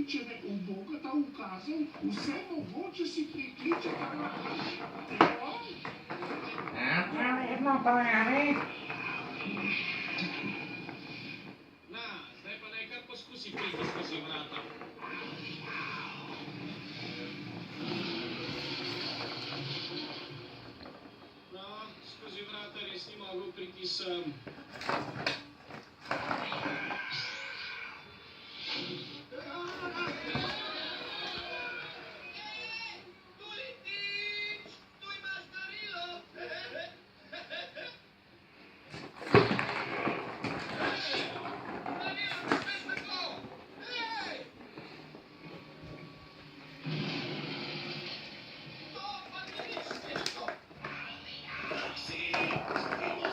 če ne ubogata ukazov, vse mogoče si prikličeta na Pravilno to je, ne? Na, zdaj pa naj kar poskusi priti skozi vrata. No, skozi vrata res ni mogel priti sem.